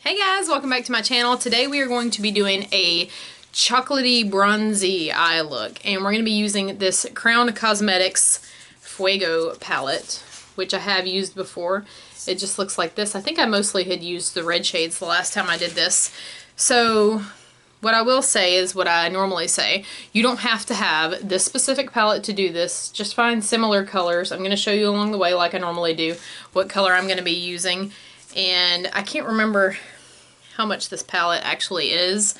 Hey guys, welcome back to my channel. Today we are going to be doing a chocolatey bronzy eye look, and we're going to be using this Crown Cosmetics Fuego palette, which I have used before. It just looks like this. I think I mostly had used the red shades the last time I did this. So what I will say is what I normally say. You don't have to have this specific palette to do this. Just find similar colors. I'm going to show you along the way, like I normally do, what color I'm going to be using. And I can't remember how much this palette actually is,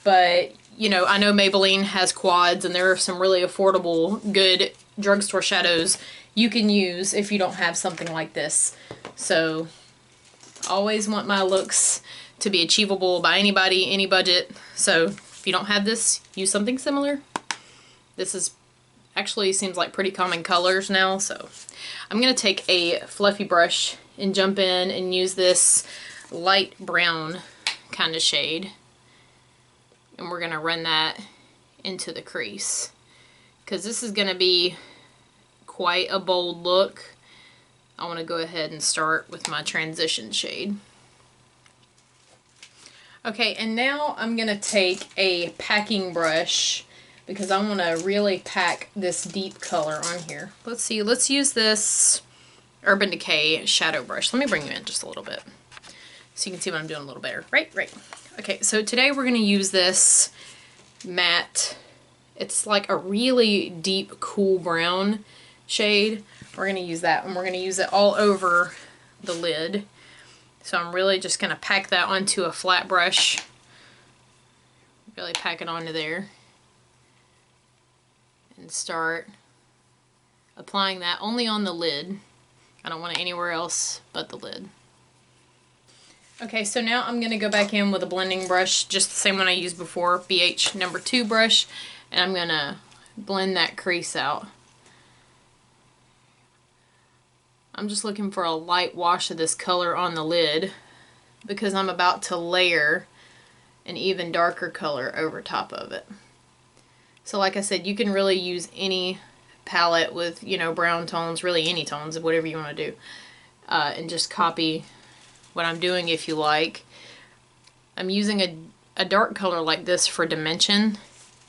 but you know, I know Maybelline has quads and there are some really affordable, good drugstore shadows you can use if you don't have something like this. So always want my looks to be achievable by anybody, any budget. So if you don't have this, use something similar. This is actually seems like pretty common colors now, so I'm gonna take a fluffy brush and jump in and use this light brown kind of shade, and we're gonna run that into the crease because this is gonna be quite a bold look. I want to go ahead and start with my transition shade. Okay, and now I'm gonna take a packing brush because I want to really pack this deep color on here. Let's see, let's use this Urban Decay shadow brush. Let me bring you in just a little bit so you can see what I'm doing a little better. Right. Okay, so today we're going to use this matte, it's like a really deep cool brown shade. We're going to use that, and we're going to use it all over the lid. So I'm really just going to pack that onto a flat brush. Really pack it onto there. And start applying that only on the lid. I don't want it anywhere else but the lid. Okay, so now I'm going to go back in with a blending brush, just the same one I used before, BH number 2 brush, and I'm going to blend that crease out. I'm just looking for a light wash of this color on the lid because I'm about to layer an even darker color over top of it. So like I said, you can really use any palette with, you know, brown tones, really any tones, whatever you want to do, and just copy what I'm doing if you like. I'm using a dark color like this for dimension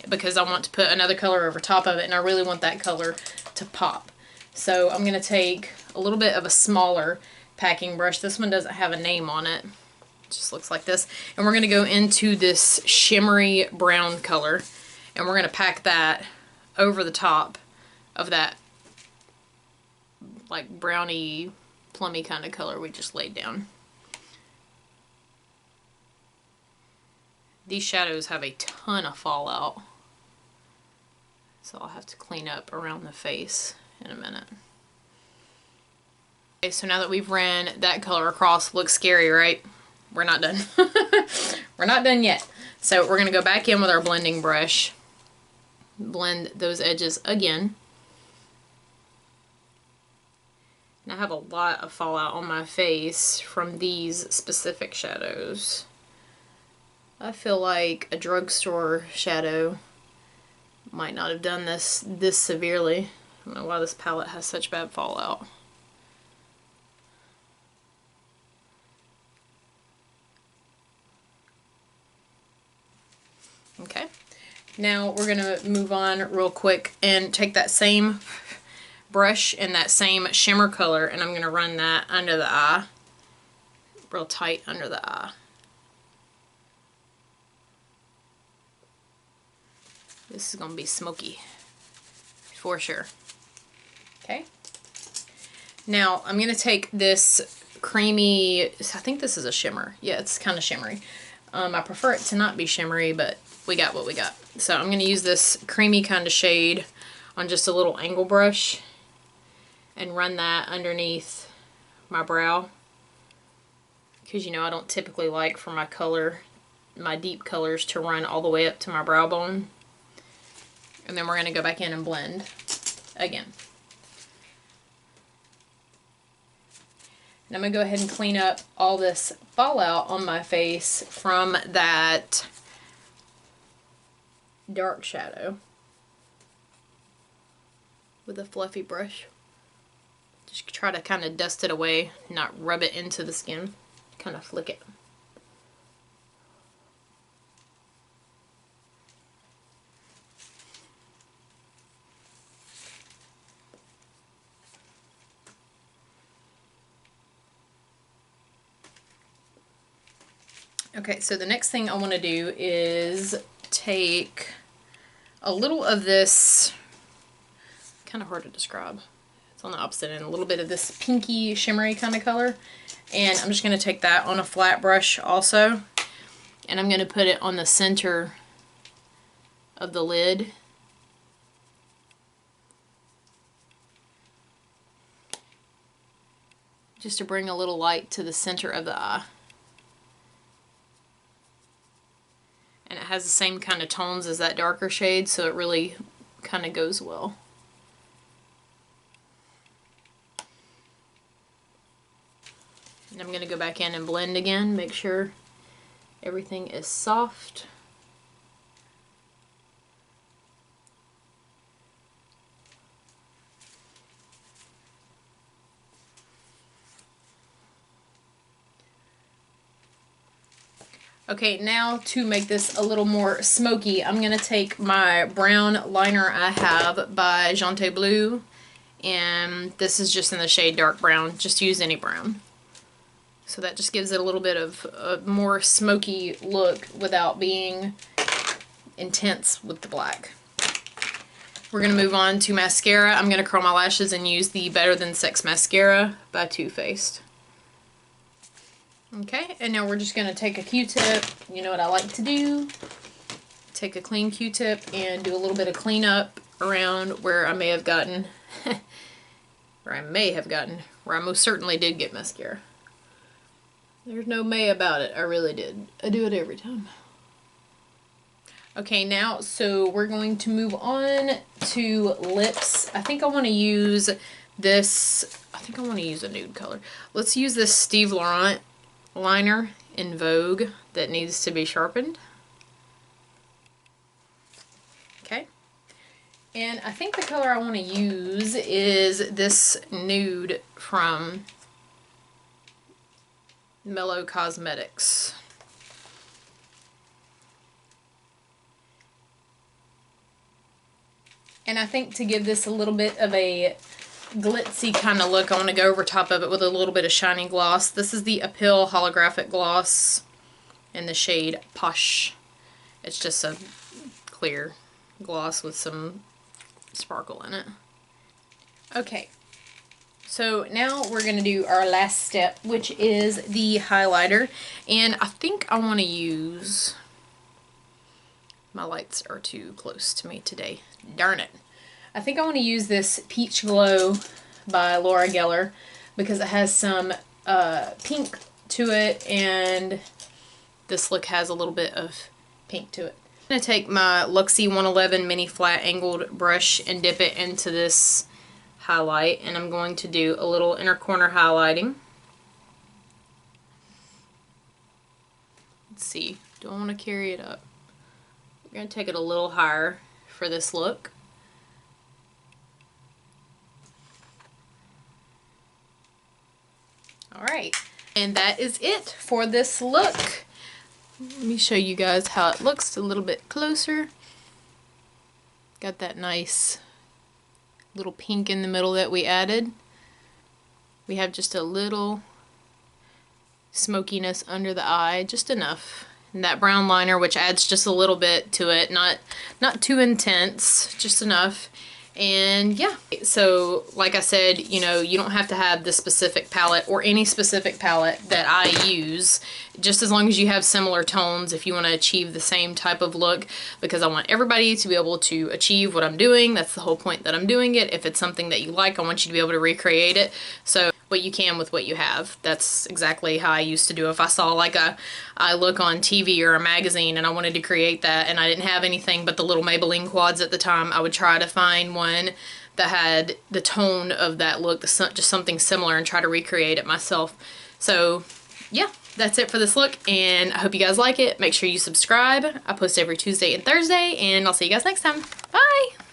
because I want to put another color over top of it, and I really want that color to pop. So I'm going to take a little bit of a smaller packing brush. This one doesn't have a name on it. It just looks like this. And we're going to go into this shimmery brown color, and we're going to pack that over the top of that like browny, plummy kind of color we just laid down. These shadows have a ton of fallout, so I'll have to clean up around the face in a minute. Okay, so now that we've ran that color across, looks scary, right? We're not done. We're not done yet. So we're going to go back in with our blending brush, blend those edges again. And I have a lot of fallout on my face from these specific shadows. I feel like a drugstore shadow might not have done this severely. I don't know why this palette has such bad fallout. Okay, now we're going to move on real quick and take that same brush and that same shimmer color, and I'm going to run that under the eye, real tight under the eye. This is going to be smoky for sure. Okay. Now I'm going to take this creamy, I think this is a shimmer. Yeah, it's kind of shimmery. I prefer it to not be shimmery, but we got what we got. So I'm going to use this creamy kind of shade on just a little angle brush and run that underneath my brow. Because, you know, I don't typically like for my color, my deep colors to run all the way up to my brow bone. And then we're going to go back in and blend again. And I'm going to go ahead and clean up all this fallout on my face from that dark shadow with a fluffy brush. Just try to kind of dust it away, not rub it into the skin. Kind of flick it. Okay, so the next thing I want to do is take a little of this, kind of hard to describe, it's on the opposite end, a little bit of this pinky shimmery kind of color, and I'm just going to take that on a flat brush also, and I'm going to put it on the center of the lid. Just to bring a little light to the center of the eye. And it has the same kind of tones as that darker shade, so it really kind of goes well. And I'm going to go back in and blend again, make sure everything is soft. Okay, now to make this a little more smoky, I'm going to take my brown liner I have by Jeanté Bleu, and this is just in the shade dark brown. Just use any brown. So that just gives it a little bit of a more smoky look without being intense with the black. We're going to move on to mascara. I'm going to curl my lashes and use the Better Than Sex Mascara by Too Faced. Okay, and now we're just going to take a Q-tip. You know what I like to do? Take a clean Q-tip and do a little bit of cleanup around where I may have gotten, where I most certainly did get mascara. There's no may about it. I really did. I do it every time. Okay, now, so we're going to move on to lips. I think I want to use this, I think I want to use a nude color. Let's use this Steve Laurent liner in Vogue that needs to be sharpened. Okay. And I think the color I want to use is this nude from Mellow Cosmetics. And I think to give this a little bit of a glitzy kind of look, I want to go over top of it with a little bit of shiny gloss. This is the Appeal Holographic Gloss in the shade Posh. It's just a clear gloss with some sparkle in it. Okay, so now we're going to do our last step, which is the highlighter. And I think I want to use... My lights are too close to me today. Darn it. I think I want to use this Peach Glow by Laura Geller because it has some pink to it, and this look has a little bit of pink to it. I'm going to take my Luxie 111 mini flat angled brush and dip it into this highlight, and I'm going to do a little inner corner highlighting. Let's see, do I want to carry it up? We're going to take it a little higher for this look. Alright, and that is it for this look. Let me show you guys how it looks a little bit closer. Got that nice little pink in the middle that we added. We have just a little smokiness under the eye, just enough. And that brown liner, which adds just a little bit to it, not too intense, just enough. And yeah, so like I said, you know, you don't have to have this specific palette or any specific palette that I use, just as long as you have similar tones if you want to achieve the same type of look, because I want everybody to be able to achieve what I'm doing. That's the whole point that I'm doing it. If it's something that you like, I want you to be able to recreate it. So what you can with what you have. That's exactly how I used to do. If I saw like a look on TV or a magazine and I wanted to create that and I didn't have anything but the little Maybelline quads at the time, I would try to find one that had the tone of that look, just something similar, and try to recreate it myself. So yeah, that's it for this look, and I hope you guys like it. Make sure you subscribe. I post every Tuesday and Thursday, and I'll see you guys next time. Bye!